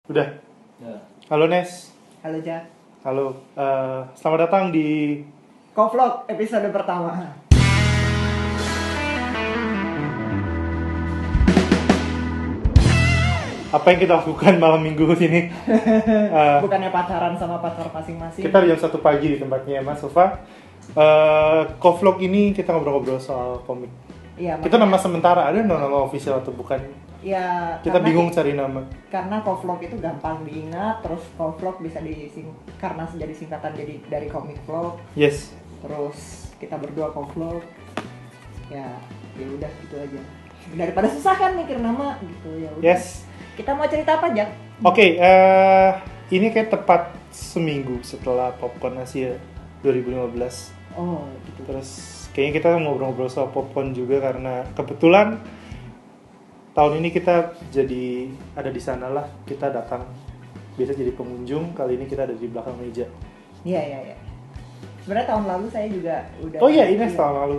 Udah. Ya. Halo Nes. Halo Jack. Halo. Selamat datang di Kovlog episode pertama. apa yang kita lakukan malam minggu ini. Bukannya pacaran sama pacar masing-masing. Kita jam 1 pagi di tempatnya Mas Sofa. Kovlog ini kita ngobrol-ngobrol soal komik. Iya, Kita nama makanya- sementara, ada nama official atau bukan? Ya, Kita karena bingung cari nama. Karena Kovlog itu gampang diingat, terus Kovlog bisa karena jadi singkatan jadi dari komik vlog. Yes. Terus kita berdua Kovlog. Ya udah gitu aja. Daripada susah kan mikir nama gitu ya udah. Yes. Kita mau cerita apa, Jack? Oke, ini kayak tepat seminggu setelah Popcorn Asia 2015. Oh, gitu. Terus kayaknya kita ngobrol-ngobrol soal popcorn juga karena kebetulan tahun ini kita jadi ada di sana lah, kita datang biasa jadi pengunjung, kali ini kita ada di belakang meja. Iya. Sebenarnya tahun lalu saya juga udah. Oh iya, ini tahun lalu.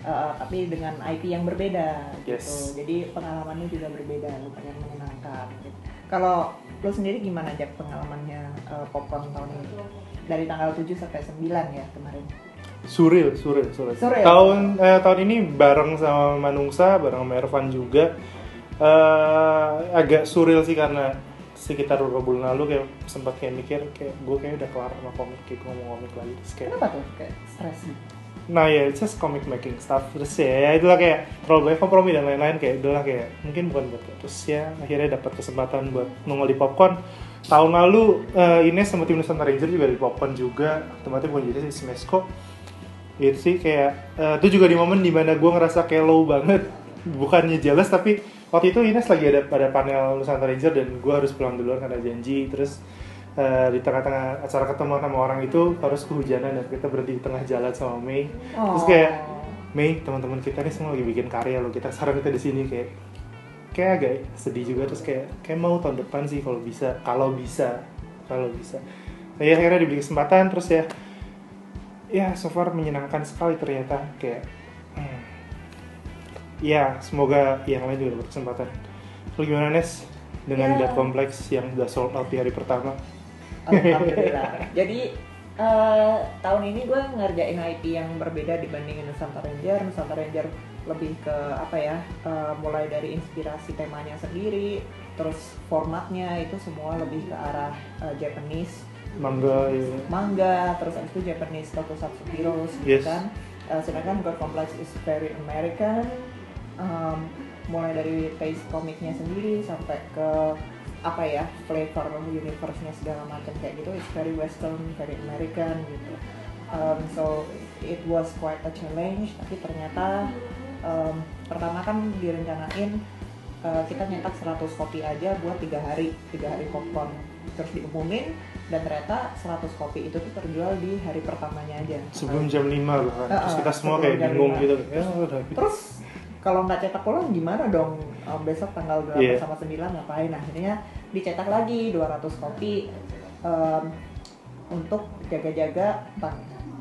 Tapi dengan IP yang berbeda Yes. gitu. Jadi pengalamannya juga berbeda, lumayan menyenangkan gitu. Kalau lo sendiri gimana Jack pengalamannya popcorn tahun ini? Dari tanggal 7 sampai 9 ya kemarin. Surreal. Surreal. Tahun ini bareng sama Manungsa, bareng sama Ervan juga. Agak surreal sih karena sekitar beberapa bulan lalu kayak sempat kayak mikir kayak gue kayak udah kelar sama komik, kayak gue mau komik lagi. Terus kayak, Kenapa tuh kayak stres gitu? nah ya, it's just comic making stuff. Terus ya itulah kayak terlalu banyak kompromi dan lain-lain, kayak udahlah kayak mungkin bukan buat. Terus ya akhirnya dapat kesempatan buat nongol di Popcorn. Tahun lalu Ines sama tim Nusantara Ranger juga di Popcorn juga, tempatnya bukan jadi si Smesco. Itu sih kayak itu juga di momen dimana gue ngerasa kayak low banget, bukannya jealous tapi waktu itu Ines lagi ada pada panel Nusantara Ranger dan gue harus pulang duluan karena janji. Terus di tengah-tengah acara ketemu sama orang itu harus kehujanan dan kita berhenti di tengah jalan sama Mei. Terus kayak Mei, teman-teman kita nih semua lagi bikin karya loh, sekarang kita di sini kayak agak sedih juga. Terus kayak mau tahun depan sih kalau bisa. Saya akhirnya diberi kesempatan, terus ya so far menyenangkan sekali ternyata kayak ya semoga yang lain juga dapat kesempatan. Lu gimana Nes dengan Ya. Dead Complex yang udah sold out di hari pertama? Alhamdulillah. Jadi tahun ini gue ngerjain IP yang berbeda dibandingin Nusantara Ranger. Nusantara Ranger lebih ke apa ya? Mulai dari inspirasi temanya sendiri, terus formatnya itu semua lebih ke arah Japanese Manga. Terus abis itu Japanese tokusatsu heroes Yes. gitu kan. Sedangkan God Complex is very American. Mulai dari taste komiknya sendiri sampai ke apa ya, flavor universe-nya segala macam kayak gitu, it's very western, very American gitu. So it was quite a challenge, tapi ternyata pertama kan direncanain kita nyetak 100 kopi aja buat 3 hari popcorn, terus diumumin dan ternyata 100 kopi itu tuh terjual di hari pertamanya aja Sebelum jam 5 bahkan. Terus kita semua sebelum kayak jam bingung 5. gitu. Ya udah. Terus kalau nggak cetak ulang gimana dong? Besok tanggal 8 Yeah. sama 9 ngapain? Nah, akhirnya dicetak lagi 200 kopi untuk jaga-jaga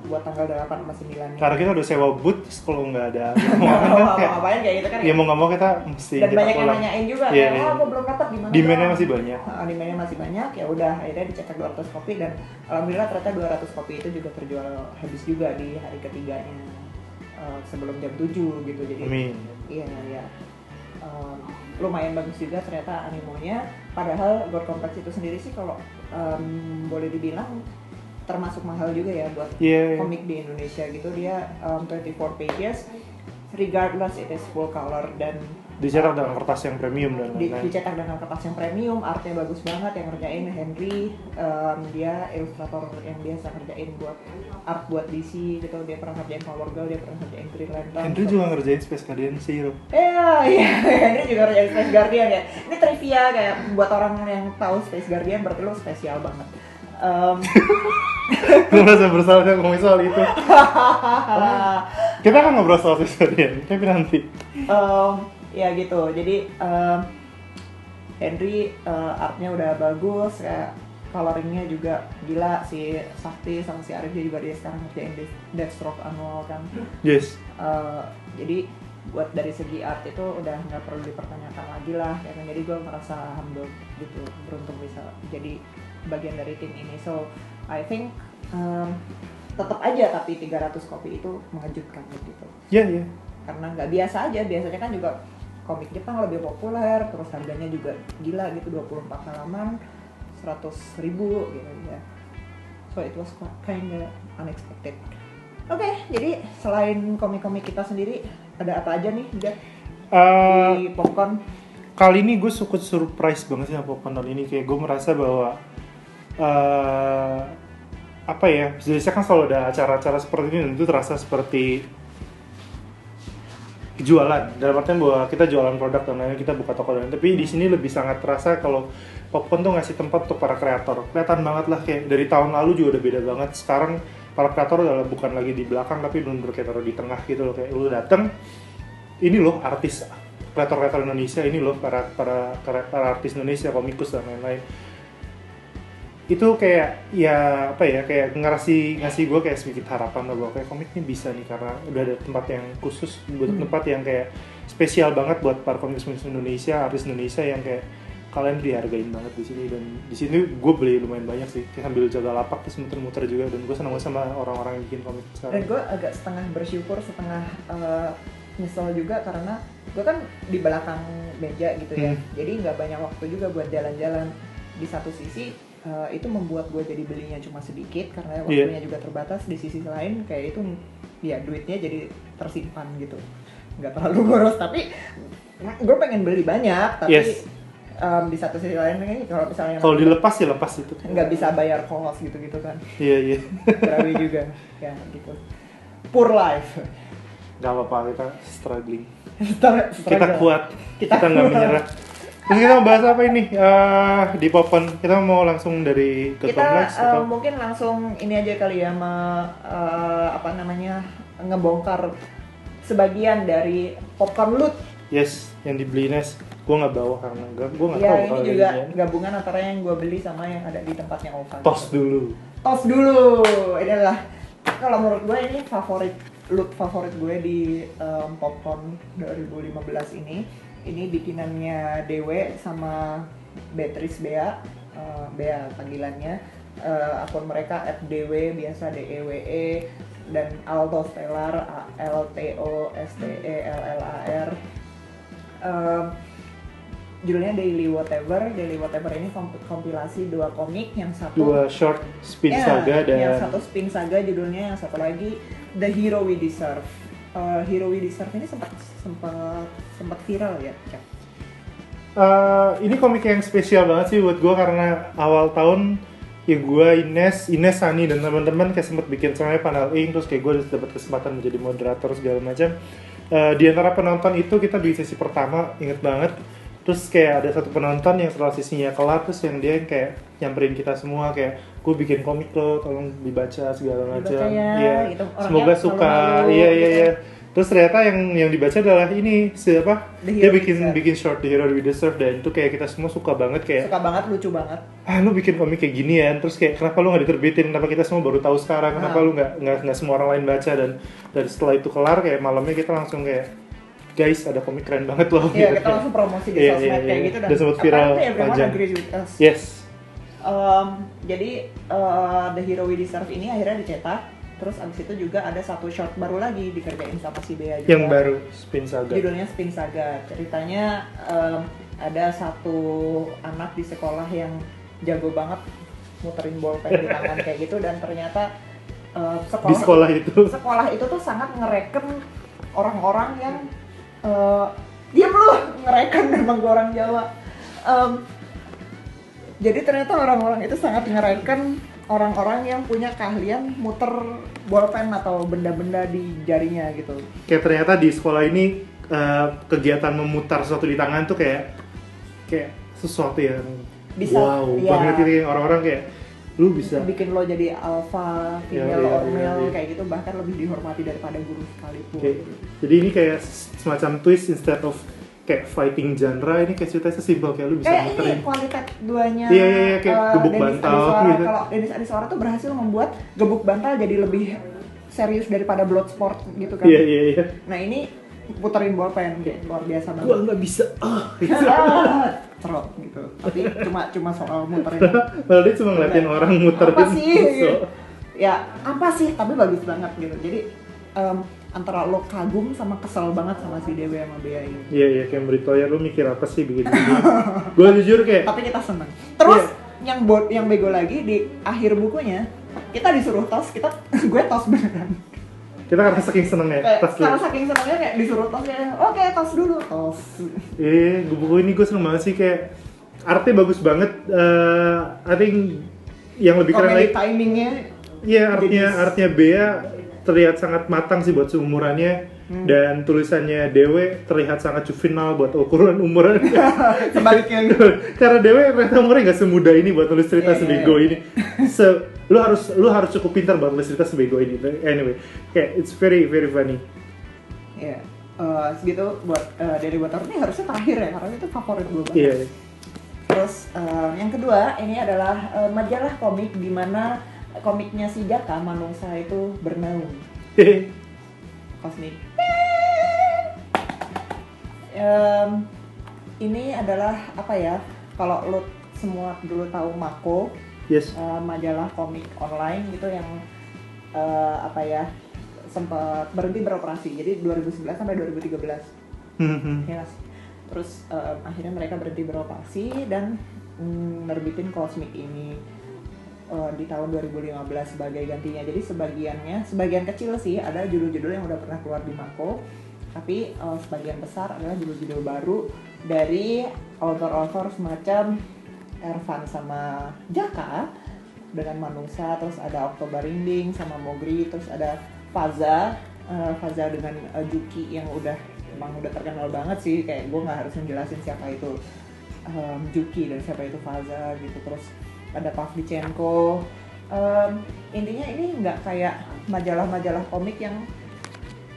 buat tanggal 8 sama 9 Karena kita udah sewa booth, terus kalau nggak ada ngapain kayak gitu kan ya mau nggak mau kita mesti dan cetak banyak yang ulang. nanyain juga Iya, kayak, iya. gue belum dapat gimana Demand-nya dong?" masih banyak. Demand-nya masih banyak, ya udah akhirnya dicetak 200 kopi dan alhamdulillah ternyata 200 kopi itu juga terjual habis juga di hari ketiganya sebelum jam 7 gitu. Jadi Amin. iya. Lumayan bagus juga ternyata animonya. Padahal God Complex itu sendiri sih kalau boleh dibilang termasuk mahal juga ya buat Iya. komik di Indonesia gitu. Dia 24 pages regardless it is full color dan Dicetak dengan kertas yang premium dan lain-lain. dicetak dengan kertas yang premium, artnya bagus banget. Yang ngerjain Henry, dia ilustrator yang biasa ngerjain buat art buat DC gitu. Dia pernah ngerjain Power Girl, dia pernah ngerjain Green Lantern. Henry juga ngerjain Space Guardian Zero. Iya, Henry juga ngerjain Space Guardian ya. Ini trivia kayak buat orang yang tahu Space Guardian berarti lo spesial banget. Gue merasa bersalah dengan ngomongin soal itu. Kita akan ngobrol soal Space Guardian, tapi nanti. Ya gitu, jadi Henry artnya udah bagus, kayak coloringnya juga gila. Si Sakti sama si Arif juga dia sekarang ngerjain Deathstroke annual kan. Yes. Jadi buat dari segi art itu udah nggak perlu dipertanyakan lagi lah ya kan. Jadi gue merasa humble gitu, beruntung bisa jadi bagian dari tim ini. So I think tetap aja tapi 300 kopi itu mengejutkan gitu. Iya, iya. Karena nggak biasa aja, biasanya kan juga komik Jepang lebih populer, terus harganya juga gila gitu, 24 halaman 100.000 gitu ya. So it was kinda unexpected. Oke, jadi selain komik-komik kita sendiri, ada apa aja nih Jack, di Popcorn? Kali ini gue cukup surprise banget sih sama Popcorn ini. Kayak gue merasa bahwa apa ya, biasanya kan selalu ada acara-acara seperti ini dan itu terasa seperti jualan, dalam artian bahwa kita jualan produk dan lain-lain, kita buka toko dan lain. Tapi di sini lebih sangat terasa kalau Popcorn tuh ngasih tempat untuk para kreator. Kelihatan banget lah, kayak dari tahun lalu juga udah beda banget. Sekarang para kreator udah bukan lagi di belakang tapi bener-bener kayak taruh di tengah gitu loh. Kayak lu dateng, ini loh artis kreator-kreator Indonesia, ini loh para artis Indonesia, komikus dan lain-lain. Itu kayak ya apa ya, kayak ngasih gue kayak sedikit harapan bahwa kayak komik ini bisa nih, karena udah ada tempat yang khusus, buat tempat yang kayak spesial banget buat para komikus Indonesia, artis Indonesia yang kayak kalian dihargain banget di sini. Dan di sini gue beli lumayan banyak sih, kayak sambil jaga lapak terus muter-muter juga, dan gue senang sama orang-orang yang bikin komik sekarang. Dan gue agak setengah bersyukur, setengah nyesel juga karena gue kan di belakang meja gitu ya, jadi nggak banyak waktu juga buat jalan-jalan. Di satu sisi itu membuat gue jadi belinya cuma sedikit karena waktunya juga terbatas. Di sisi lain kayak itu ya duitnya jadi tersimpan gitu, nggak terlalu boros. Tapi gue pengen beli banyak, tapi di satu sisi lain ini kalau misalnya dilepas ya lepas itu nggak bisa bayar kos gitu kan. Iya Berawi juga ya gitu, poor life. Nggak apa-apa, kita struggling. Kita kuat, kita nggak menyerah. Terus kita mau bahas apa ini di Popcorn? Kita mau langsung dari ke kompleks atau mungkin langsung ini aja kali ya, ngebongkar sebagian dari popcorn loot. Yes, yang dibeli Ines. Gue nggak bawa karena gue nggak ya, tahu. Ini juga gabungan antara yang gue beli sama yang ada di tempatnya Ova. Tos dulu. Ini adalah kalau menurut gue ini loot favorit gue di Popcorn 2015 ini. Ini bikinannya Dewe sama Beatrice Bea panggilannya. Akun mereka @dewe biasa DEWE, dan Alto Stellar ALTOSTELLAR. Judulnya Daily Whatever ini kompilasi 2 komik, yang satu 2 short spin saga dan yang satu spin saga judulnya, yang satu lagi The Hero We Deserve. Hero We Deserve ini sempat viral ya, Cak? Ini komik yang spesial banget sih buat gue karena awal tahun ya gue Ines, Sani dan teman-teman kayak sempat bikin soalnya paneling, terus kayak gue dapat kesempatan menjadi moderator segala macam. Di antara penonton itu kita di sesi pertama inget banget, terus kayak ada satu penonton yang setelah sesinya kelar, terus yang dia kayak nyamperin kita semua kayak gue bikin komik lo, tolong dibaca segala macam. Iya. Gitu. Semoga suka. Iya. Terus ternyata yang dibaca adalah ini siapa? Dia bikin short The Hero We Deserve, dan itu kayak kita semua suka banget, lucu banget. Lu bikin komik kayak gini ya, terus kayak kenapa lu nggak diterbitin? Kenapa kita semua baru tahu sekarang? Kenapa lu nggak semua orang lain baca? Dan setelah itu kelar kayak malamnya kita langsung kayak, guys ada komik keren banget loh. Iya, kita langsung promosi di sosmed kayak gitu, dan sempat viral panjang. Yes. Jadi The Hero We Deserve ini akhirnya dicetak. Terus abis itu juga ada satu short baru lagi dikerjain sama si Bea juga. Yang baru, Spin Saga. Judulnya Spin Saga. Ceritanya ada satu anak di sekolah yang jago banget muterin bolpen di tangan kayak gitu, dan ternyata sekolah itu tuh sangat ngereken orang-orang yang diam lu, ngereken memang gue orang Jawa. Jadi ternyata orang-orang itu sangat ngereken orang-orang yang punya keahlian muter bolpen atau benda-benda di jarinya gitu. Kayak ternyata di sekolah ini kegiatan memutar sesuatu di tangan tuh kayak sesuatu yang bisa, banget ini, orang-orang kayak lu bisa bikin lo jadi alpha, female or male kayak gitu, bahkan lebih dihormati daripada guru sekalipun. Jadi ini kayak semacam twist, instead of kayak fighting genre, ini kayak ceritanya sesimpel kayak lu bisa muterin. Ini kualitas duanya. Iya, kayak gebuk bantal gitu. Kalau Dennis Adiswara tuh berhasil membuat gebuk bantal jadi lebih serius daripada Bloodsport gitu kan. Iya. Nah ini puterin bolpen kayak luar biasa Gua banget. nggak bisa. Cerot gitu. Tapi cuma soal muterin. Padahal dia cuma ngeliatin orang muterin. Apa sih? So. Ya apa sih? Tapi bagus banget gitu. Jadi antara lo kagum sama kesel banget sama si Dewi sama Bea ini. Iya, kayak Britoya lu mikir apa sih bikin ini? Gue jujur kayak Tapi kita seneng. Terus yang bego lagi di akhir bukunya kita disuruh tos, gue tos beneran. kita karena saking senengnya pas Karena saking senengnya kayak disuruh tos ya. Oke, tos dulu, tos. buku ini gue seneng banget sih, kayak artnya bagus banget. I think yang lebih keren Comedy lagi, timingnya. iya artnya Bea terlihat sangat matang sih buat seumurannya. Dan tulisannya Dewe terlihat sangat juvenile buat ukuran umurannya. Sebaliknya gitu. Karena Dewe ternyata umurnya nggak semudah ini buat tulis cerita Iya, sebego ini. Lu harus cukup pintar buat tulis cerita sebego ini. Anyway, kayak it's very very funny. Iya. Segitu buat dari Water ini harusnya terakhir ya, karena itu favorit gue banget. Iya. Terus yang kedua ini adalah majalah komik di mana komiknya si Jaka Manungsa itu bernaung. Kosmik. Ini adalah apa ya? Kalau lo semua dulu tahu Mako, Yes. majalah komik online gitu yang apa ya, sempat berhenti beroperasi. Jadi 2011 sampai 2013. Yes. Terus akhirnya mereka berhenti beroperasi dan nerbitin Cosmic ini di tahun 2015 sebagai gantinya. Jadi sebagian kecil sih ada judul-judul yang udah pernah keluar di Mako, tapi sebagian besar adalah judul-judul baru dari author-author semacam Ervan sama Jaka dengan Manungsa, terus ada Oktober Rinding sama Mogri, terus ada Faza dengan Juki yang emang udah terkenal banget sih, kayak gue nggak harus menjelasin siapa itu Juki dan siapa itu Faza gitu. Terus ada Pavlichenko. Intinya ini nggak kayak majalah-majalah komik yang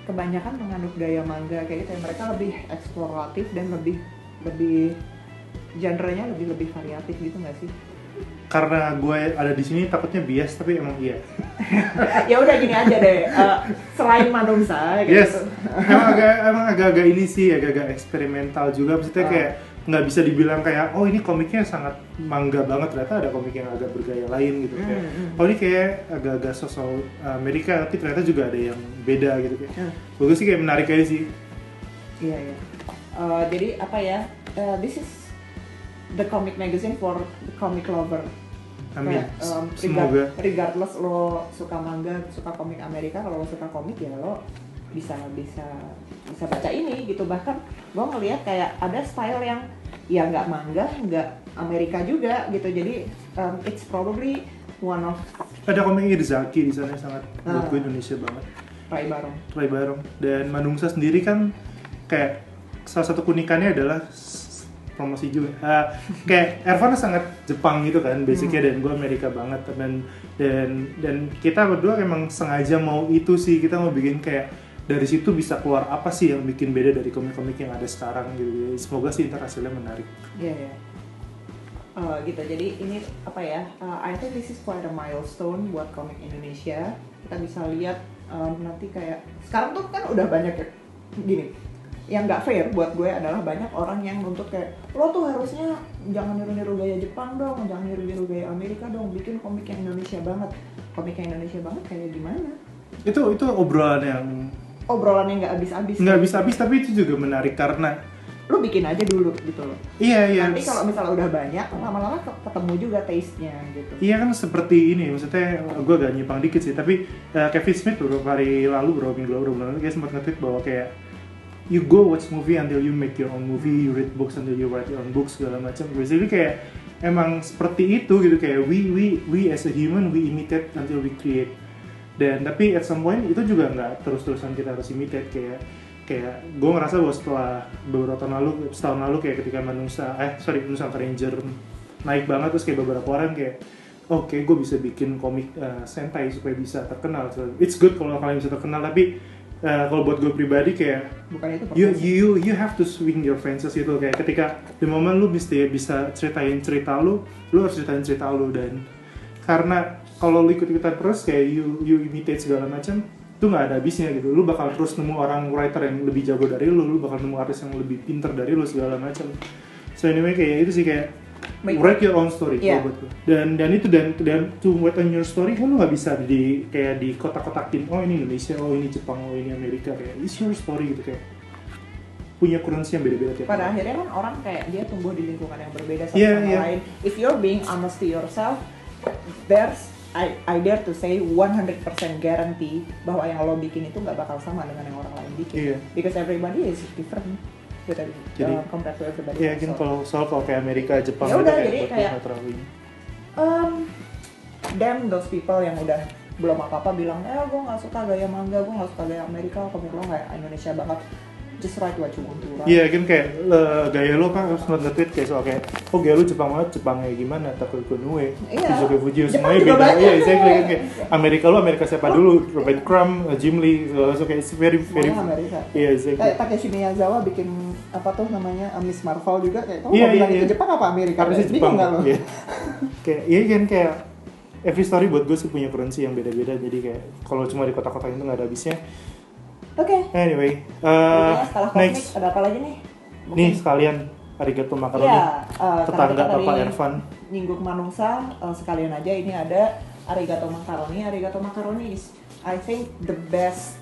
kebanyakan menganut gaya manga kayak gitu. Mereka lebih eksploratif dan lebih genre-nya lebih variatif gitu nggak sih? Karena gue ada di sini takutnya bias, tapi emang iya. Ya udah gini aja deh. Selain Manungsa gitu. Yes. Emang agak-agak ini sih, agak-agak eksperimental juga. Maksudnya kayak nggak bisa dibilang kayak oh ini komiknya sangat manga banget, ternyata ada komik yang agak bergaya lain gitu. Kayak oh ini kayak agak-agak sosok Amerika, tapi ternyata juga ada yang beda gitu kayak. Bagus sih, kayak menarik aja sih. Iya. Jadi apa ya? This is the comic magazine for the comic lover. Amin. Semoga. Regardless lo suka manga, suka komik Amerika, kalau lo suka komik ya lo bisa baca ini gitu. Bahkan gue ngeliat kayak ada style yang ya nggak manga, nggak Amerika juga gitu. Jadi it's probably one of Ada komik Irzaki di sana sangat buat gue Indonesia banget. Rai Barong. Dan Manungsa sendiri kan kayak salah satu keunikannya adalah promosi juga. Kayak Ervan sangat Jepang gitu kan basicnya, dan gue Amerika banget, dan kita berdua emang sengaja mau itu sih, kita mau bikin kayak dari situ bisa keluar apa sih yang bikin beda dari komik-komik yang ada sekarang gitu. Semoga sih ntar hasilnya menarik. Iya. Gitu. Jadi ini apa ya? I think this is quite a milestone buat komik Indonesia. Kita bisa lihat nanti kayak sekarang tuh kan udah banyak ya gini. Yang nggak fair buat gue adalah banyak orang yang nuntut kayak lo tuh harusnya jangan niru-niru gaya Jepang dong, jangan niru-niru gaya Amerika dong, bikin komik yang Indonesia banget. Komik yang Indonesia banget kayak gimana? Itu obrolan yang nggak habis-habis. Nggak habis-habis, tapi itu juga menarik karena lo bikin aja dulu gitu loh. Iya. Nanti kalau misalnya udah banyak, lama-lama ketemu juga taste-nya gitu. Iya kan, seperti ini, maksudnya gue agak nyimpang dikit sih, tapi Kevin Smith beberapa minggu lalu kayak sempat nge-tweet bahwa kayak you go watch movie until you make your own movie, you read books until you write your own books, segala macam. Basically kayak emang seperti itu gitu, kayak we as a human we imitate until we create. Dan tapi at some point itu juga nggak terus-terusan kita harus imitate. Kayak gue ngerasa bahwa setelah setahun lalu kayak ketika Manungsa Ranger naik banget, terus kayak beberapa orang kayak oke, gue bisa bikin komik Sentai supaya bisa terkenal. So, it's good kalau kalian bisa terkenal, tapi kalau buat gue pribadi kayak bukan itu you have to swing your fences gitu. Kayak ketika di momen lu bisa ceritain cerita lu harus ceritain cerita lu. Dan karena kalau lu ikut-ikutan terus kayak you imitate segala macam, itu nggak ada habisnya gitu. Lu bakal terus nemu orang writer yang lebih jago dari lu bakal nemu artis yang lebih pinter dari lu segala macam. So anyway kayak itu sih kayak write your own story kalau buat gue. Dan itu dan to write on your story kan lu nggak bisa kayak di kotak-kotakin, oh ini Indonesia, oh ini Jepang, oh ini Amerika, kayak it's your story gitu, kayak punya currency yang beda-beda tiap pada orang. akhirnya kan orang kayak dia tumbuh di lingkungan yang berbeda satu sama lain. If you're being honest to yourself, there's I dare to say 100% guarantee bahwa yang lo bikin itu nggak bakal sama dengan yang orang lain bikin. Because everybody is different. Jadi compared to everybody. Iya, kan kalau kayak Amerika, Jepang ya udah, jadi kayak damn those people yang udah belum apa-apa bilang, gue nggak suka gaya manga, gue nggak suka gaya Amerika, komik lo nggak Indonesia banget. Just write what you want to write. Iya, kan kayak gaya lo kan harus nge-tweet kayak soal kayak, oh gaya lo Jepang banget, Jepangnya gimana, Takuro Inoue, Shizuke Fujio, semuanya beda. Iya, exactly, kayak Amerika siapa dulu, Robert Crumb, Jim Lee, so kayak very Amerika. Iya, exactly. Kayak Takeshi Miyazawa bikin apa tuh namanya Miss Marvel juga kayak, kamu mau bilang itu Jepang apa Amerika? Harusnya Jepang nggak lo? Kayak, iya kan kayak every story buat gue sih punya currency yang beda-beda, jadi kayak kalau cuma di kota-kota itu nggak ada habisnya. Oke. Anyway, next ada apa lagi nih? Mungkin. Nih sekalian arigato makaroni. Ya, tetangga Bapak Ervan. Nyinggung manungsa, sekalian aja ini ada arigato makaroni. Arigato makaroni is I think the best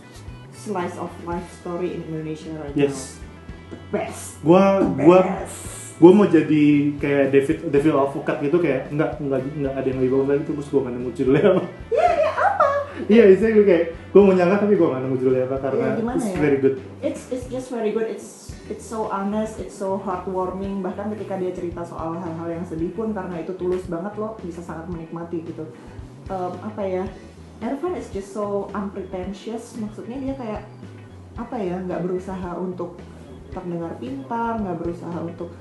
slice of life story in Indonesia right now. The best. Gua mau jadi kayak Devil Advocate gitu, kayak enggak ada yang lebih bagus lagi, terus gua nggak nemu judulnya apa. Iya, itu kayak gue mau nyangka tapi gue nggak nemu judulnya apa karena it's very good. It's just very good. It's so honest, it's so heartwarming. Bahkan ketika dia cerita soal hal-hal yang sedih pun karena itu tulus banget, lo bisa sangat menikmati gitu. Apa ya? Ervan is just so unpretentious. Maksudnya dia kayak apa ya? Nggak berusaha untuk terdengar pintar, nggak berusaha untuk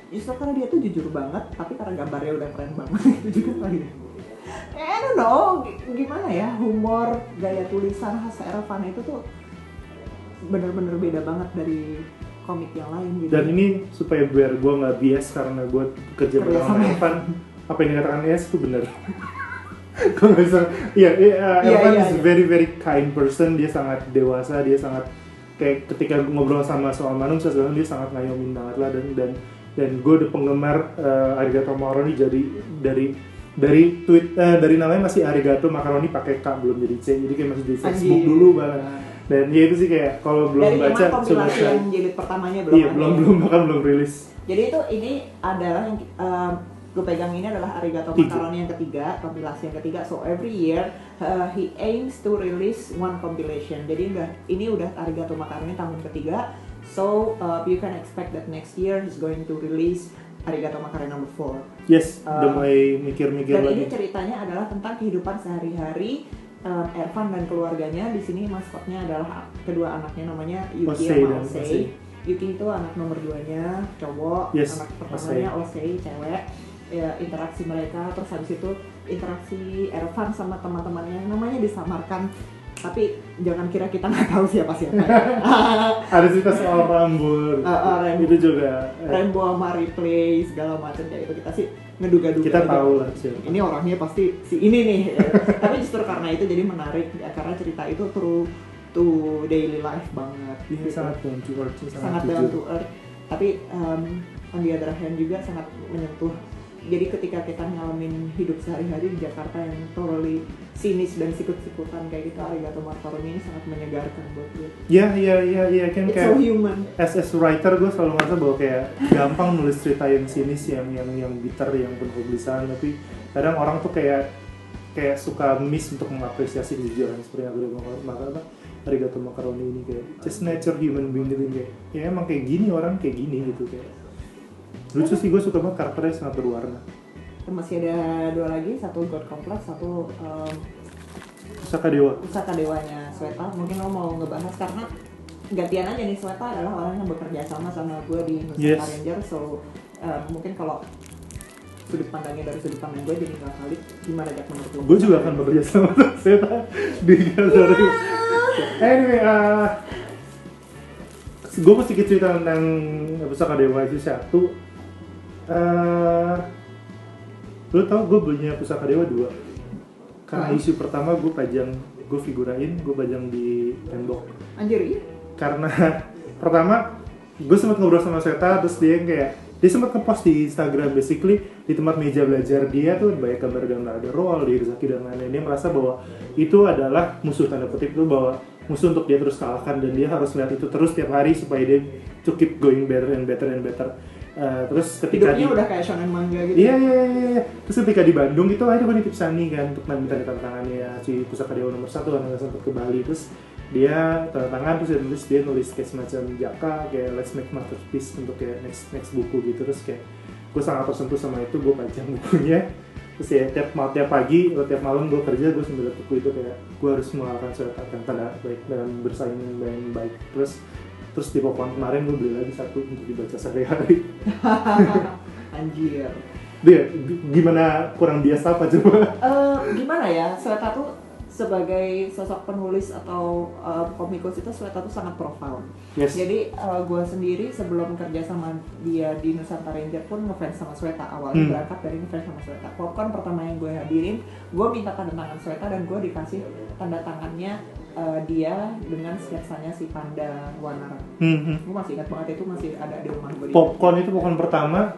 justru karena dia tuh jujur banget. Tapi karena gambarnya udah keren banget itu juga kali ya. I don't know, gimana ya, humor, gaya tulisan khas Ervan itu tuh bener-bener beda banget dari komik yang lain gitu. Dan ini supaya biar gue nggak bias karena gue kerja bersama Ervan, apa yang dikatakan Yes itu bener. Gue nggak bisa, Ervan is very very kind person, dia sangat dewasa, dia sangat kayak ketika ngobrol sama soal manusia sekarang dia sangat ngayomin banget lah, dan gue udah penggemar arigato makaroni jadi dari tweet dari namanya masih arigato makaroni pakai K belum jadi C, jadi kayak masih di Facebook dulu banget. Dan ya itu sih kayak kalau belum dari baca coba yang jilid pertamanya belum rilis. Jadi itu ini adalah yang gue pegang, ini adalah arigato makaroni yang ketiga, kompilasi yang ketiga. So every year he aims to release one compilation. Jadi ini udah arigato makaroni tahun ketiga. So you can expect that next year he's going to release arigato makaroni number 4. Yes, udah mulai mikir-mikir lagi. Dan ini ceritanya adalah tentang kehidupan sehari-hari Ervan dan keluarganya. Di sini maskotnya adalah kedua anaknya, namanya Yuki sama Osei. Yuki itu anak nomor 2-nya, cowok. Anak pertamanya Osei, cewek. Ya, interaksi mereka, terus habis itu interaksi Ervan sama teman-temannya, namanya disamarkan. Tapi jangan kira kita nggak tahu siapa-siapa. Ada cerita soal Rambo. Itu juga. Rambo sama replay segala macam kayak itu, kita sih ngeduga-duga. Kita tahu lah siapa. Ini orangnya pasti si ini nih. Tapi justru karena itu jadi menarik ya, karena cerita itu true to daily life banget. Ini gitu. Sangat down to earth. Sangat down to earth. Tapi on the other hand juga sangat menyentuh. Jadi ketika kita ngalamin hidup sehari-hari di Jakarta yang totally sinis dan sikut-sikutan kayak gitu, arigato makaroni ini sangat menyegarkan buat gue. Iya kan It's kayak so human. As writer gue selalu ngerasa bahwa kayak gampang nulis cerita yang sinis, yang bitter, yang penuh kegelisahan, tapi kadang orang tuh kayak suka miss untuk mengapresiasi kejujuran seperti arigato makaroni ini, kayak just nature human being gitu, kayak ya emang kayak gini orang kayak gini gitu, kayak lucu sih. Gue suka banget, karakternya sangat berwarna. Masih ada 2 lagi, satu God Complex, satu Pusaka Dewa. Pusaka Dewanya Sweta. Mungkin lo mau ngebahas karena gantian aja nih, Sweta adalah orang yang bekerja sama gue di Nusantara Ranger. So mungkin kalau sudut pandangnya dari sudut pandang gue jadi nggak valid. Gimana Jak menurut lo? Gue juga akan bekerja sama Sweta di Nusantara. Anyway, gue mau sedikit cerita tentang Pusaka Dewa itu satu. Lo tau gue belinya Pusaka Dewa 2 karena isu pertama gue pajang gue figurain, gue pajang di tembok. Anjir, iya. Karena pertama gue sempat ngobrol sama Sweta, terus dia sempat ngepost di Instagram, basically di tempat meja belajar dia tuh banyak gambar-gambar ada Roald, Irizaki dan lain-lain. Dia merasa bahwa itu adalah musuh, tanda petik itu, bahwa musuh untuk dia terus kalahkan, dan dia harus lihat itu terus tiap hari supaya dia to keep going better and better and better. Terus ketika hidupnya udah kayak shonen manga gitu. Iya. Terus ketika di Bandung itu akhirnya gue nitip Sani kan untuk minta tanda tangannya si Pusaka Dewa nomor 1 karena nggak sempat ke Bali. Terus dia tanda tangan, terus dia nulis kayak semacam jaka kayak let's make masterpiece untuk kayak next buku gitu. Terus kayak gue sangat tersentuh sama itu, gue pajang bukunya. Terus ya tiap pagi atau tiap malam gue kerja, gue sambil lihat buku itu kayak gue harus mengalahkan suatu tanda baik dan bersaing dengan baik. Terus di Popcorn kemarin gue beli lagi satu untuk dibaca sehari-hari. Anjir. Dia gimana, kurang biasa apa coba? Gimana ya, Sweta tuh sebagai sosok penulis atau komikus itu Sweta tuh sangat profound. Yes. Jadi gue sendiri sebelum kerja sama dia di Nusantara Ranger pun ngefans sama Sweta. Awalnya berangkat dari ngefans sama Sweta. Popcorn pertama yang gue hadirin, gue minta tanda tangan Sweta dan gue dikasih tanda tangannya dia dengan sketsanya si panda warna. Gue masih ingat banget, itu masih ada di rumah gue. Popcorn itu popcorn pertama,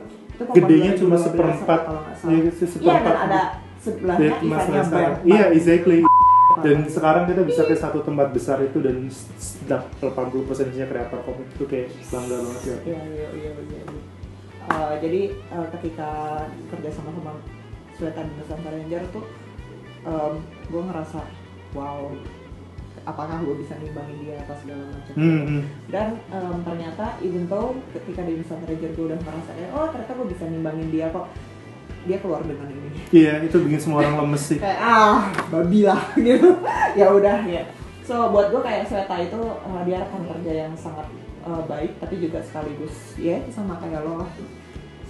gedenya cuma seperempat. Iya, dan ada sebelahnya ikannya banyak. Iya, exactly. Dan sekarang kita bisa ke satu tempat besar itu dan 80%-nya kreator komik itu kayak bangga banget ya. Iya. Jadi ketika kerja sama Sweta di Nusantara Ranger tuh gue ngerasa wow, apakah gue bisa nimbangin dia atau segala macam. Dan ternyata even though ketika di Nusantara Ranger gue udah ngerasa oh ternyata gue bisa nimbangin dia kok, dia keluar dengan ini. Iya, itu bikin semua orang lemes sih. Kayak babi lah gitu. Ya udah ya. So buat gue kayak Sweta itu dia rekan kerja yang sangat baik, tapi juga sekaligus ya sama kayak lo lah,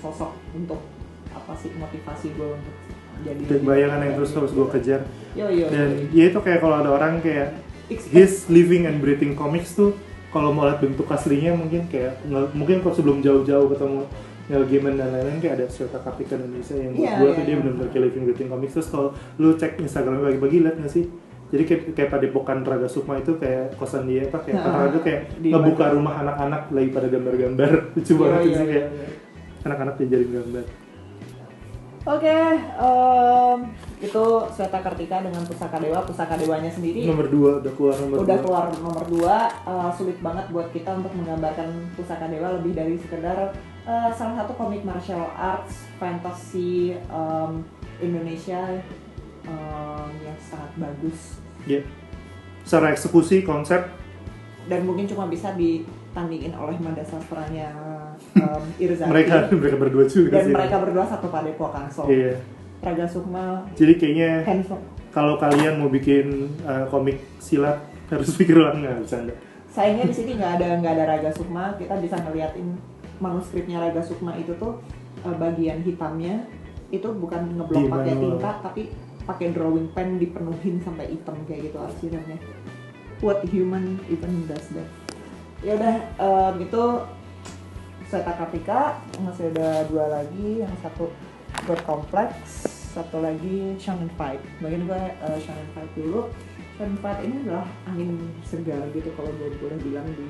sosok untuk apa sih, motivasi gue untuk jadi bayangan yang terus harus gue kejar. Yo. Dan ya itu kayak kalau ada orang kayak his living and breathing comics tuh, kalau mau lihat bentuk aslinya mungkin kalau sebelum jauh-jauh ketemu Neil Gaiman dan lain-lain kayak ada Sweta Kartika Indonesia yang buat tuh dia benar-benar kayak living breathing comics. Terus kalau lu cek Instagramnya pagi-pagi lihat nggak sih? Jadi kayak Padepokan Raga Sukma itu kayak kosan dia apa kayak Raga kayak ngebuka rumah anak-anak lagi pada gambar-gambar lucu banget sih kayak anak-anak diajarin gambar. Oke, itu Sweta Kartika dengan Pusaka Dewa. Pusaka Dewanya sendiri nomor 2 udah keluar nomor 2. Sulit banget buat kita untuk menggambarkan Pusaka Dewa lebih dari sekedar salah satu komik martial arts fantasy Indonesia yang sangat bagus. Yeah. Secara eksekusi konsep dan mungkin cuma bisa ditandingin oleh Manda Sastranya Irzaki. mereka berdua juga dan sih. Mereka berdua satu padepokan. So yeah. Raga Sukma. Jadi kayaknya kalau kalian mau bikin komik silat harus pikir ulang, nggak bercanda. Sayangnya di sini nggak ada Raga Sukma. Kita bisa ngeliatin manuskripnya Raga Sukma itu tuh bagian hitamnya itu bukan ngeblok pakai tinta tapi pakai drawing pen dipenuhin sampai hitam kayak gitu arsirannya. What human even does that? Ya udah itu Sweta Kartika, masih ada 2 lagi, yang satu God Complex, satu lagi Shonen Fight. Bagian gue Shonen Fight dulu. Shonen Fight ini adalah angin segar gitu kalau gue boleh bilang di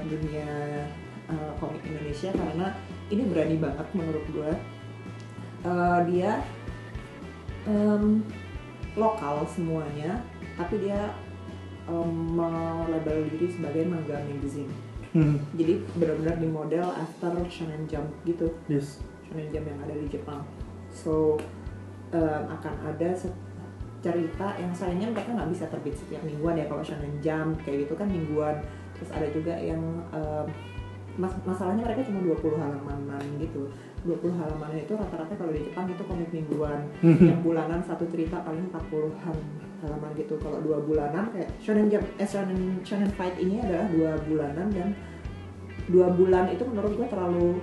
dunia komik Indonesia, karena ini berani banget menurut gue. Dia lokal semuanya, tapi dia melabel diri sebagai manga magazine. Jadi benar-benar di model after Shonen Jump gitu. Yes. Shonen Jump yang ada di Jepang. So akan ada cerita yang sayangnya mereka nggak bisa terbit setiap mingguan ya. Kalau Shonen Jump kayak gitu kan mingguan. Terus ada juga yang masalahnya mereka cuma 20 halaman gitu. 20 halaman itu rata-rata kalau di Jepang itu komik mingguan. Yang bulanan satu cerita paling 40-an halaman gitu. Kalau 2 bulanan kayak Shonen Fight ini adalah 2 bulanan, dan 2 bulan itu menurut gue terlalu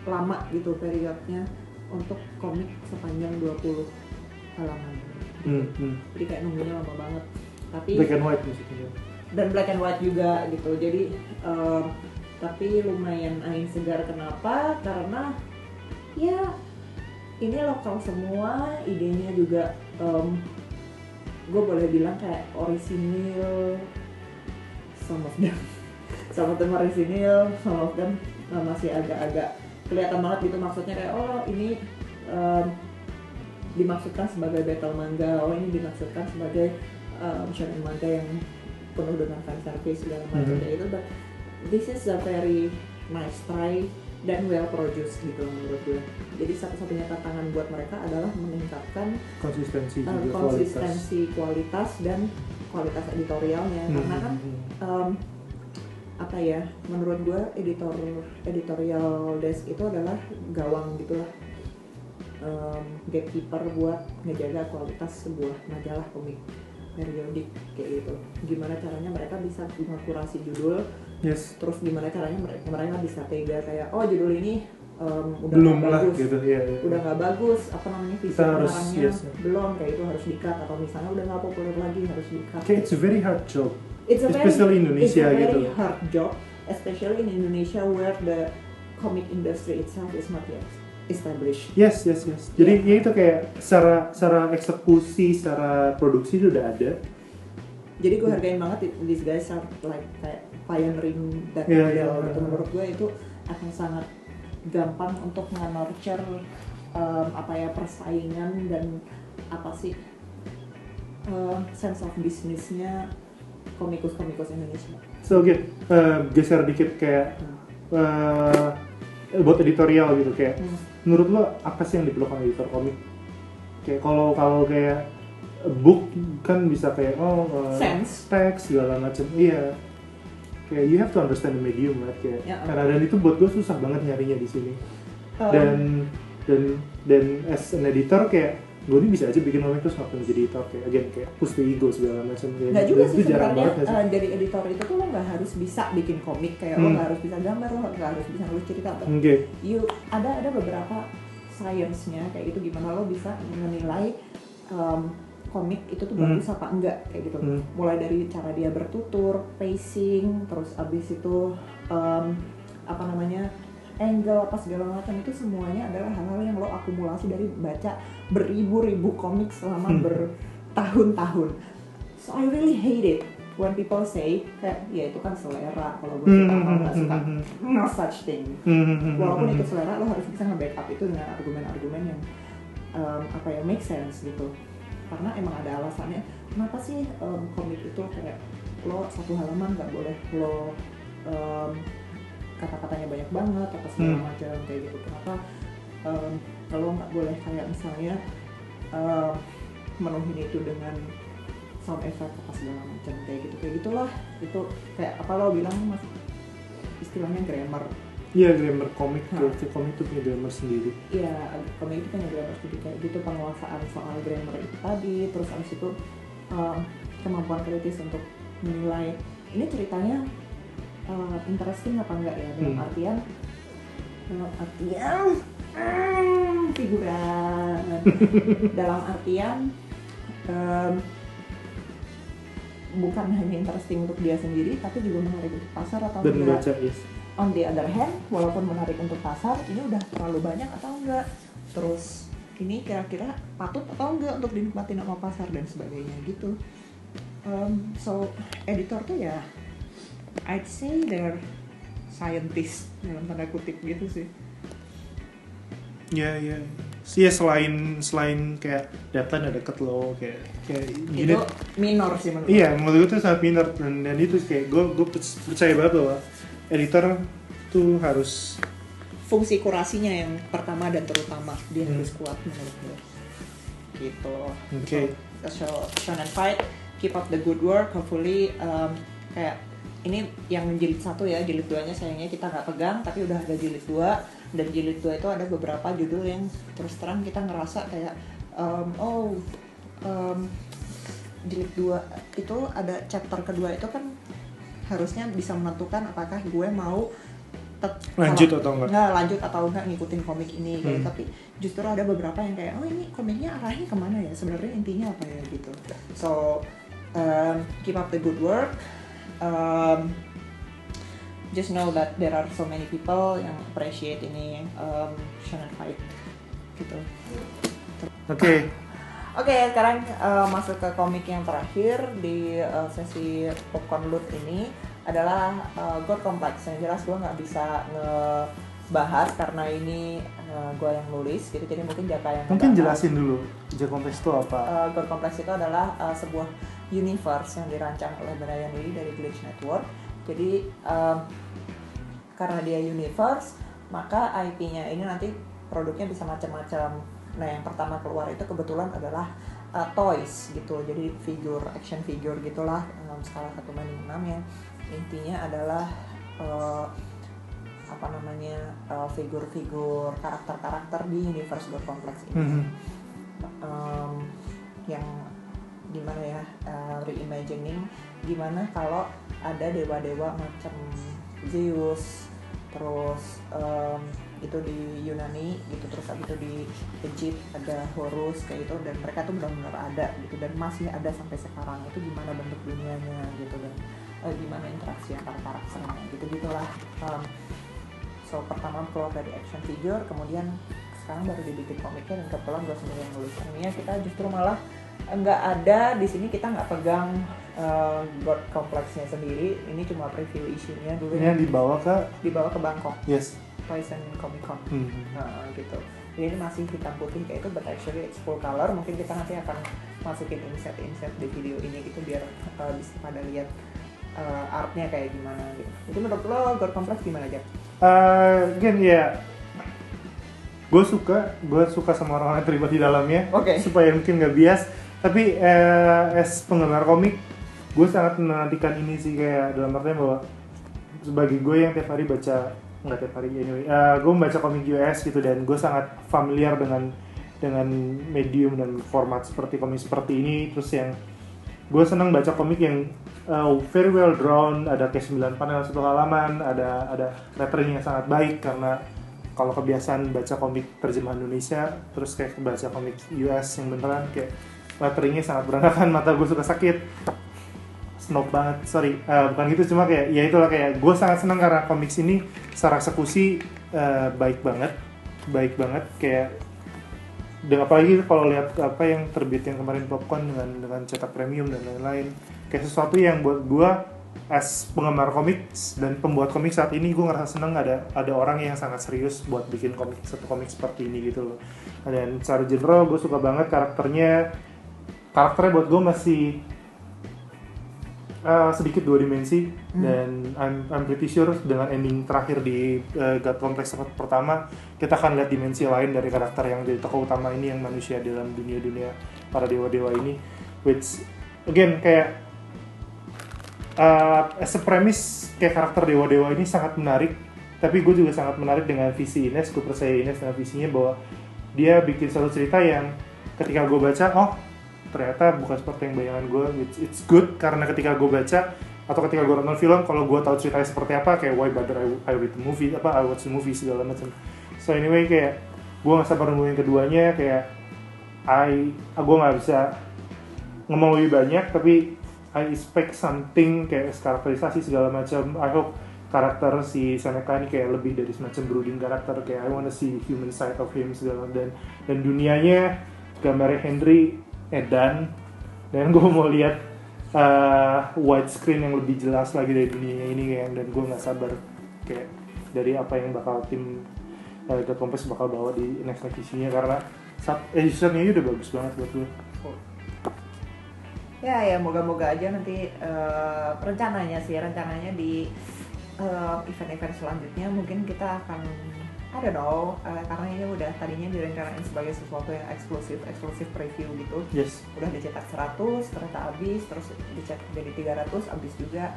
lama gitu periodnya untuk komik sepanjang 20 halaman. Jadi kayak nunggunya lama banget. Tapi black and white maksudnya. Dan black and white juga gitu. Jadi tapi lumayan angin segar. Kenapa? Karena ya ini lokal semua, idenya juga gue boleh bilang kayak orisinil, some of them orisinil, some of them masih agak-agak kelihatan banget gitu, maksudnya kayak oh ini dimaksudkan sebagai battle manga, oh ini dimaksudkan sebagai shonen manga yang penuh dengan fan service segala macam kayak gitu. But this is a very nice try dan well produced gitu menurut gue. Jadi satu-satunya tantangan buat mereka adalah meningkatkan konsistensi kualitas dan kualitas editorialnya, karena kan apa ya, menurut gue editorial desk itu adalah gawang gitulah, gatekeeper buat ngejaga kualitas sebuah majalah komik periodik kayak gitu. Gimana caranya mereka bisa mengkurasi judul, terus gimana caranya mereka bisa tega kayak oh judul ini udah belum gak bagus gitu, udah nggak bagus, apa namanya, visi pengarangnya belum, kayak itu harus di-cut, atau misalnya udah nggak populer lagi harus di-cut. Okay, it's a very hard job. Especially in Indonesia it's a gitu. very hard job, especially in Indonesia where the comic industry itself is not yet established. Yes. Jadi ya itu kayak secara eksekusi, secara produksi itu udah ada. Jadi gue hargain banget these guys are like kayak pioneering that model gitu. Menurut gue itu akan sangat gampang untuk nge-nurture apa ya, persaingan dan apa sih sense of business-nya komikus Indonesia. So geser dikit kayak buat editorial gitu kayak menurut lo apa sih yang diperlukan editor komik? Kayak kalau kayak book kan bisa kayak sense, teks segala macam. Iya. Kayak you have to understand the medium right? Kayak karena dan itu buat gue susah banget nyarinya di sini. Dan as an editor kayak gue ini bisa aja bikin komik terus ngapain jadi editor kayak again kayak push the ego segala macam. Nggak juga sih sebenarnya jadi editor itu tuh lo nggak harus bisa bikin komik, kayak lo nggak harus bisa gambar, lo nggak harus bisa nulis cerita. Ada beberapa science-nya kayak gitu, gimana lo bisa menilai komik itu tuh bagus apa enggak kayak gitu. Mulai dari cara dia bertutur, pacing, terus abis itu apa namanya, angle apa segala macam, itu semuanya adalah hal-hal yang lo akumulasi dari baca beribu-ribu komik selama bertahun-tahun. So I really hate it when people say kayak ya itu kan selera, kalau gue suka kalau nggak suka, no such thing. Walaupun itu selera, lo harus bisa nge-backup itu dengan argumen-argumen yang apa ya, make sense gitu. Karena emang ada alasannya kenapa sih komik itu kayak lo satu halaman nggak boleh lo kata-katanya banyak banget atau segala macam kayak gitu. Kenapa lo nggak boleh kayak misalnya menuhin itu dengan sound effect apa segala macam kayak gitulah. Itu kayak apa lo bilang mas, istilahnya grammar. Iya, grammar komik. Komik itu punya grammar sendiri. Iya, komik itu punya grammar sendiri kayak gitu, penguasaan soal grammar itu tadi. Terus abis itu kemampuan kritis untuk menilai ini ceritanya interesting apa enggak ya, dalam artian figuran dalam artian bukan hanya interesting untuk dia sendiri tapi juga menarik untuk pasar atau dan enggak. Baca, yes. On the other hand, walaupun menarik untuk pasar, ini udah terlalu banyak atau enggak, terus ini kira-kira patut atau enggak untuk dinikmati sama pasar dan sebagainya gitu. So editor tuh ya I'd say they're scientist dalam tanda kutip gitu sih. Ya. Iya, selain kayak data udah deket lo kayak itu minor sih menurut. Iya, menurut gue itu sangat minor dan itu kayak gue percaya banget bahwa editor tuh harus fungsi kurasinya yang pertama dan terutama dia harus kuat menurut gue. Gitu. Okay. So Shonen Fight, keep up the good work. Hopefully kayak ini yang jilid 1 ya, jilid 2-nya sayangnya kita nggak pegang, tapi udah ada jilid 2, dan jilid 2 itu ada beberapa judul yang terus terang kita ngerasa kayak jilid 2 itu ada chapter kedua itu kan harusnya bisa menentukan apakah gue mau lanjut atau enggak ngikutin komik ini kayak, tapi justru ada beberapa yang kayak ini komiknya arahnya kemana ya, sebenarnya intinya apa ya gitu. So keep up the good work. Just know that there are so many people yang appreciate ini Shonen Fight gitu. Oke. Oke, sekarang masuk ke komik yang terakhir di sesi popcorn loot ini adalah God Complex. Yang jelas gue nggak bisa ngebahas karena ini gue yang nulis gitu, jadi mungkin Jaka yang mungkin ngebahas. jelasin dulu God Complex itu apa. God Complex itu adalah sebuah universe yang dirancang oleh Brian Lee dari Glitch Network. Jadi karena dia universe, maka IP-nya ini nanti produknya bisa macam-macam. Nah, yang pertama keluar itu kebetulan adalah toys gitu, jadi action figure gitulah, skala 1:6 yang intinya adalah figur-figur karakter-karakter di universe God Complex ini. Yang gimana ya, reimagining gimana kalau ada dewa-dewa macam Zeus, terus itu di Yunani gitu, terus habis itu di Egypt ada Horus kayak gitu, dan mereka tuh benar-benar ada gitu dan masih ada sampai sekarang. Itu gimana bentuk dunianya gitu, dan gimana interaksi antara karakternya gitu gitulah. So pertama keluar dari action figure, kemudian sekarang baru dibikin komiknya, dan kebetulan gue sendiri yang nulis. Ini kita justru malah nggak ada di sini, kita nggak pegang God Complex-nya sendiri. Ini cuma preview issue-nya dulu. Ini yang dibawa ke Bangkok. Yes. Toys and Comic Con. Gitu. Jadi ini masih hitam putih kayak itu, but actually it's full color. Mungkin kita nanti akan masukin insert di video ini gitu biar bisa pada lihat artnya kayak gimana gitu. Itu menurut lo God Complex gimana aja? Again ya, gue suka sama orang yang terlibat di dalamnya. Okay. Supaya mungkin nggak bias. Tapi as penggemar komik, gue sangat menantikan ini sih, kayak dalam artian bahwa sebagai gue yang tiap hari baca, nggak tiap hari anyway, gue membaca komik US gitu, dan gue sangat familiar dengan medium dan format seperti komik seperti ini. Terus yang gue senang baca komik yang very well drawn, ada kayak 9 panel satu halaman, ada lettering yang sangat baik, karena kalau kebiasaan baca komik terjemahan Indonesia terus kayak baca komik US yang beneran kayak letteringnya sangat berantakan, mata gue suka sakit. Snob banget, sorry, bukan gitu, cuma kayak ya itulah, kayak gue sangat senang karena komik ini secara eksekusi baik banget, kayak, dan apalagi kalau lihat apa yang terbit yang kemarin Popcorn dengan cetak premium dan lain-lain, kayak sesuatu yang buat gue as penggemar komik dan pembuat komik saat ini, gue ngerasa seneng ada orang yang sangat serius buat bikin satu komik seperti ini gitu loh. Dan secara general gue suka banget karakternya buat gue masih sedikit 2 dimensi, dan I'm pretty sure dengan ending terakhir di God Complex pertama kita akan lihat dimensi lain dari karakter yang jadi tokoh utama ini, yang manusia dalam dunia para dewa-dewa ini, which again kayak as a premise kayak karakter dewa-dewa ini sangat menarik. Tapi gue juga sangat menarik dengan visi Ines. Gue percaya Ines dengan visinya bahwa dia bikin satu cerita yang ketika gue baca, ternyata bukan seperti yang bayangan gue, which it's good, karena ketika gue baca atau ketika gue nonton film, kalau gue tahu ceritanya seperti apa, kayak why bother I read the movie, I watch the movie segala macam. So anyway, kayak gue nggak sabar nungguin keduanya, kayak gue nggak bisa ngomong lebih banyak, tapi I expect something kayak karakterisasi segala macam. I hope karakter si Seneca ini kayak lebih dari semacam brooding karakter, kayak I wanna see human side of him segala, dan dunianya gambarnya Henry edan, dan gue mau lihat widescreen yang lebih jelas lagi dari dunia ini, dan gue nggak sabar kayak dari apa yang bakal tim God Complex bakal bawa di next issue-nya, karena edition-nya udah bagus banget buat gue. Ya moga-moga aja nanti rencananya di event-event selanjutnya mungkin kita akan karena ini udah tadinya direncanain sebagai sesuatu yang eksklusif preview gitu. Yes. Udah dicetak 100, ternyata habis, terus dicetak jadi 300, habis juga.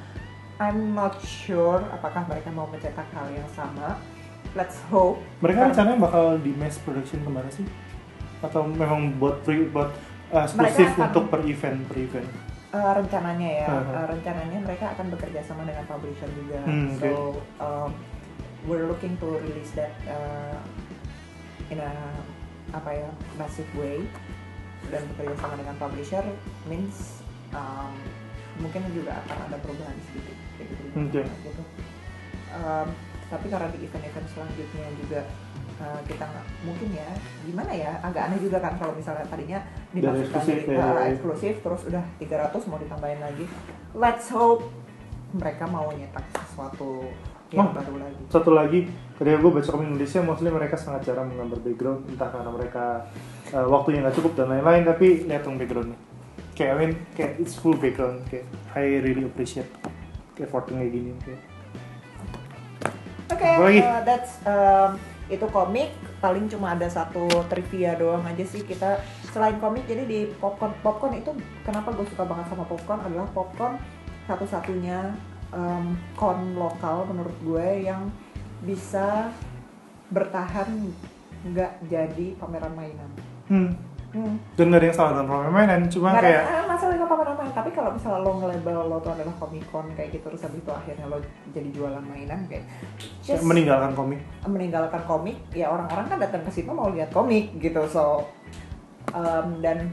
I'm not sure apakah mereka mau mencetak hal yang sama. Let's hope. Mereka rencananya bakal di mass production kemana sih? Atau memang buat eksklusif untuk per event? Rencananya rencananya mereka akan bekerja sama dengan publisher juga. So we're looking to release that in a massive way, dan bekerja sama dengan publisher means mungkin juga akan ada perubahan sedikit kayak gitu. Tapi karena di event-event selanjutnya juga kita mungkin ya gimana ya, agak aneh juga kan kalau misalnya tadinya Dari dimasukkan eksklusif, dari ya. eksklusif terus udah 300 mau ditambahin lagi. Let's hope mereka mau nyetak sesuatu yang baru lagi. Satu lagi, ketika gue baca komik Indonesia, mostly mereka sangat jarang menggambar background, entah karena mereka waktunya nggak cukup dan lain-lain, tapi lihat dong backgroundnya. Kayak kayak it's full background, kayak I really appreciate effortnya kayak gini. Oke, that's itu komik. Paling cuma ada satu trivia doang aja sih kita selain komik. Jadi di popcorn itu kenapa gue suka banget sama popcorn adalah popcorn satu-satunya con lokal menurut gue yang bisa bertahan nggak jadi pameran mainan. Dan nggak ada yang salah dengan pameran mainan, cuma nggak kayak ada masalah dengan pameran mainan. Tapi kalau misalnya lo nge-label lo tuh adalah Comic Con kayak gitu, terus habis itu akhirnya lo jadi jualan mainan kayak meninggalkan komik. Ya orang-orang kan datang ke situ mau lihat komik gitu. So dan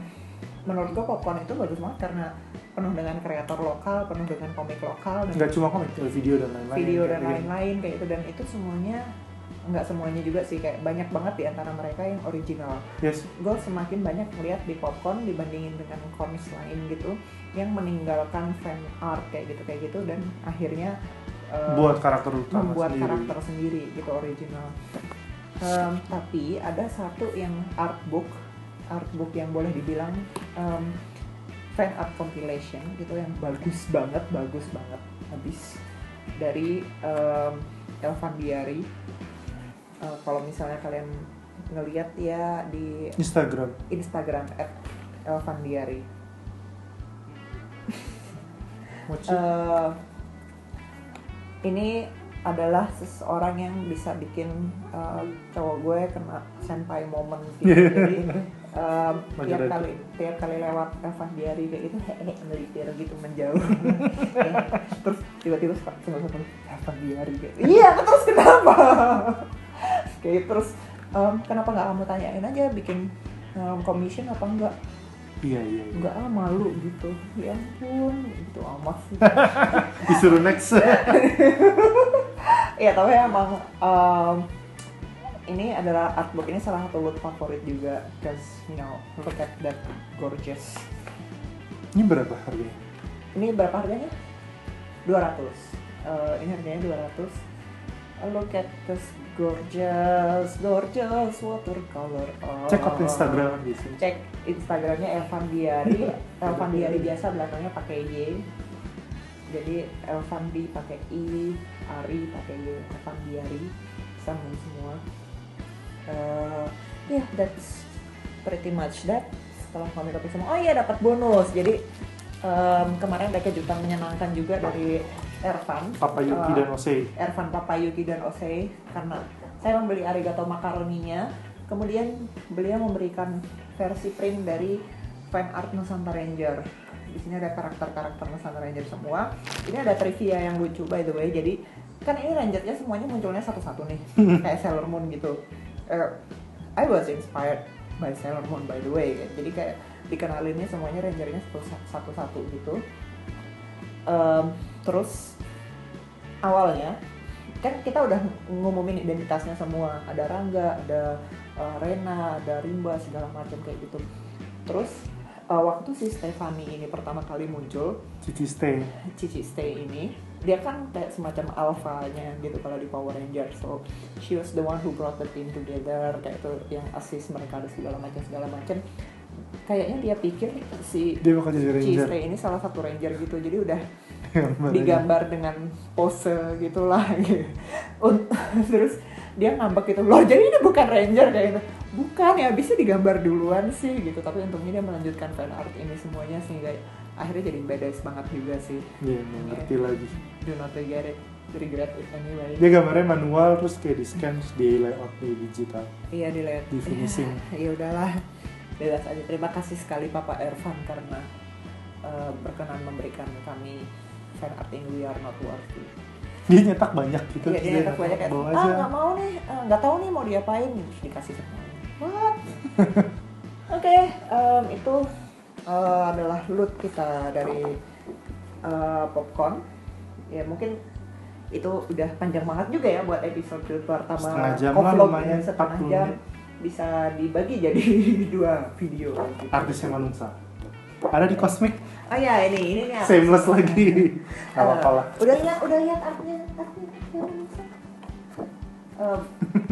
menurut gue popcorn itu bagus banget karena penuh dengan kreator lokal, penuh dengan komik lokal, dan nggak cuma komik, video dan lain-lain kayak itu. Dan itu semuanya, nggak semuanya juga sih, kayak banyak banget di antara mereka yang original. Yes. Gue semakin banyak melihat di popcorn dibandingin dengan cons lain gitu yang meninggalkan fan art kayak gitu dan akhirnya buat karakter utama membuat karakter sendiri gitu, original. Tapi ada satu yang artbook yang boleh dibilang fan art compilation gitu yang bagus banget habis dari Elvan Diary. Kalau misalnya kalian ngelihat ya di Instagram @elvandiary. Ini adalah seseorang yang bisa bikin cowok gue kena senpai moment gitu. Jadi tiap kali lewat Elvan Diary kayak gitu melipir gitu menjauh. Terus tiba-tiba suka Elvan Diary kayak iya terus kenapa kayak terus kenapa nggak kamu tanyain aja bikin commission apa enggak? Iya. Enggak malu gitu. Ya ampun, gitu amat sih. Disuruh next. Ya tapi emang ini adalah artbook, ini salah satu loot favorit juga, because you know, look at that gorgeous. Ini berapa harganya? Ini berapa harganya? 200. Ini harganya 200. Look at this gorgeous watercolor. Cek out Instagram gitu. Cek Instagramnya Elvan Diary. Elvan Diary biasa belakangnya pakai Y. Jadi Elvan D pakai I, Ari pakai Y, Elvan Diary sama semua. Yeah, that's pretty much that. Setelah komik semua, oh iya dapat bonus. Jadi kemarin ada kejutan menyenangkan juga dari Ervan Papayuki dan Osei. Ervan Papayuki dan Osei, karena saya membeli arigato makaroninya, kemudian beliau memberikan versi print dari fan art Nusantara Ranger. Di sini ada karakter-karakter Nusantara Ranger semua. Ini ada trivia yang lucu by the way. Jadi kan ini Rangernya semuanya munculnya satu-satu nih, kayak Sailor Moon gitu. I was inspired by Sailor Moon by the way. Jadi kayak dikenalinnya semuanya Rangernya satu-satu gitu. Terus awalnya kan kita udah ngumumin identitasnya semua, ada Rangga, ada Rena, ada Rimba, segala macam kayak gitu. Terus waktu si Stephanie ini pertama kali muncul, Cici Stay ini, dia kan kayak semacam alpha-nya gitu kalau di Power Rangers. So she was the one who brought the team together, kayak itu yang assist mereka segala macam. Kayaknya dia pikir dia bakal jadi Ranger. Cici Stay ini salah satu Ranger gitu, jadi udah digambar dengan pose gitulah gitu. Terus dia ngambek gitu, loh jadi ini bukan Ranger kayak gitu. Bukan ya, bisa digambar duluan sih gitu. Tapi untungnya dia melanjutkan fan art ini semuanya sehingga akhirnya jadi badass banget juga sih. Iya, ngerti lagi. Do not regret it anyway. Dia gambarnya manual terus kayak di scan terus di layout di digital. Iya, di layout. Di finishing. Ya udahlah. Bebas aja. Terima kasih sekali Papa Ervan karena berkenan memberikan kami fan art in We Are Not Worthy. Dia nyetak banyak gitu. Iya, dia nyetak banyak kayak, nggak mau nih, nggak tahu nih mau diapain, terus dikasih semuanya. What? Oke, itu adalah loot kita dari popcorn. Ya mungkin Itu udah panjang banget juga ya buat episode pertama. Setengah jam lah, Vlog lumayan, ini setengah 40 jam menit. bisa dibagi jadi 2 video gitu. Artisnya Manungsa. Ada di Cosmic, Oh ya ini nih. seamless lagi. Gak apa-apa lah. Udah lihat artnya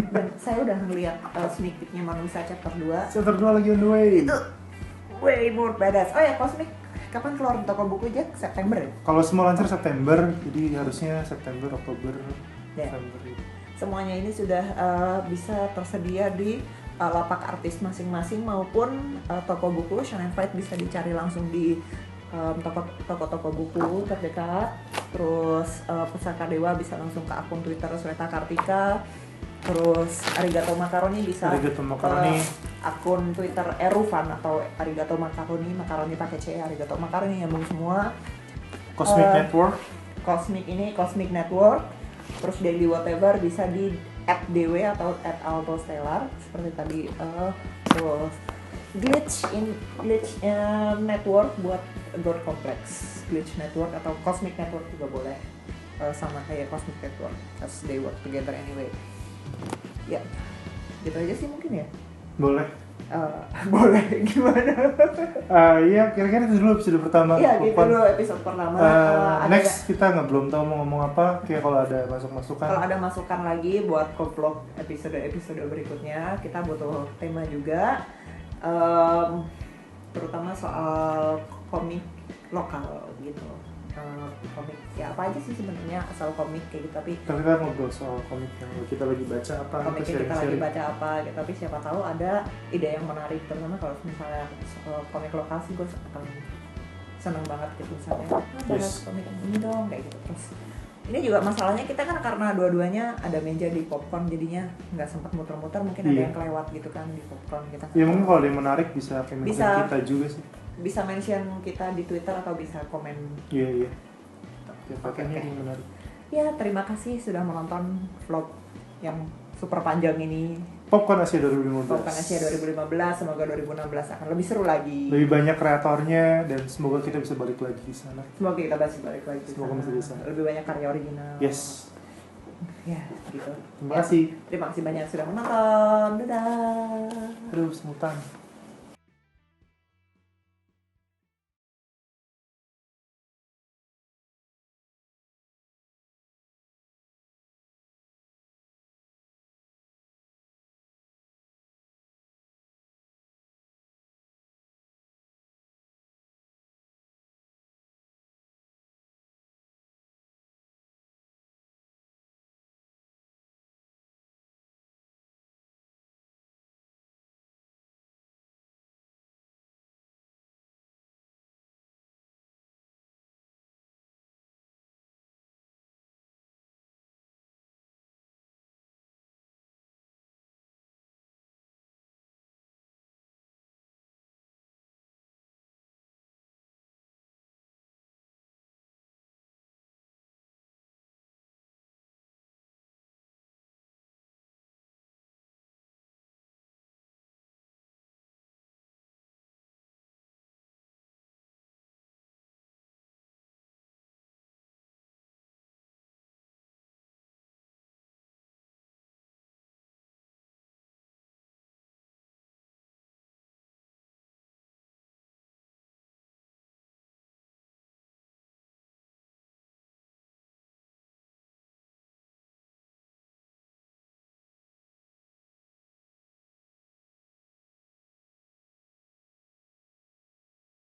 dan saya udah ngeliat sneak peeknya Manungsa chapter 2. Chapter 2 lagi on the way. Itu way more badass. Oh ya, Cosmic kapan keluar toko buku Jack? September ya? Kalau semua lancar September, jadi harusnya September, Oktober, Ya. November. Semuanya ini sudah bisa tersedia di lapak artis masing-masing maupun toko buku. Shonen Fight bisa dicari langsung di toko-toko buku terdekat. Terus Pusaka Dewa bisa langsung ke akun Twitter Sweta Kartika. Terus Arigato Macaroni bisa Arigato Macaroni. akun Twitter Erufan atau Arigato Macaroni pakai C, Arigato Macaroni nyambung semua. Cosmic Network. Cosmic Network. Terus Daily Whatever bisa di @dw atau @altostellar seperti tadi. Terus Glitch Network buat God Complex. Glitch Network atau Cosmic Network juga boleh. Sama kayak Cosmic Network as they work together anyway. Ya, gitu aja sih mungkin ya. Boleh. Boleh gimana? Iya, kira-kira itu dulu episode pertama. Iya, gitu Popcorn. dulu episode pertama. Next kita belum tahu mau ngomong apa. Kayak kalau ada masukan. Kalau ada masukan lagi buat vlog episode berikutnya, kita butuh tema juga, terutama soal komik lokal gitu. Komik ya apa aja sih sebenarnya asal komik kayak gitu, tapi kita ngobrol soal komik yang kita lagi baca apa, komik yang kita lagi baca apa gitu. Tapi siapa tahu ada ide yang menarik, terutama kalau misalnya soal komik lokal sih gue akan seneng banget gitu misalnya bahas komik yang ini dong kayak gitu. Terus ini juga masalahnya kita kan karena dua-duanya ada meja di Popcorn, jadinya nggak sempat muter-muter, mungkin ada yang kelewat gitu kan di Popcorn kita. Ya mungkin kalau ada yang menarik bisa mention kita juga sih. Bisa mention kita di Twitter atau bisa komen. Iya. Oke. Yang menarik. Ya, terima kasih sudah menonton vlog yang super panjang ini. Popcorn Asia 2015. Popcorn Asia 2015, semoga 2016 akan lebih seru lagi. Lebih banyak kreatornya dan semoga kita bisa balik lagi di sana. Semoga kita masih balik lagi di Semoga sana. masih bisa. Lebih banyak karya original. Yes. Ya, gitu. Terima kasih. Terima kasih banyak sudah menonton. Dadah. Aduh, semutan.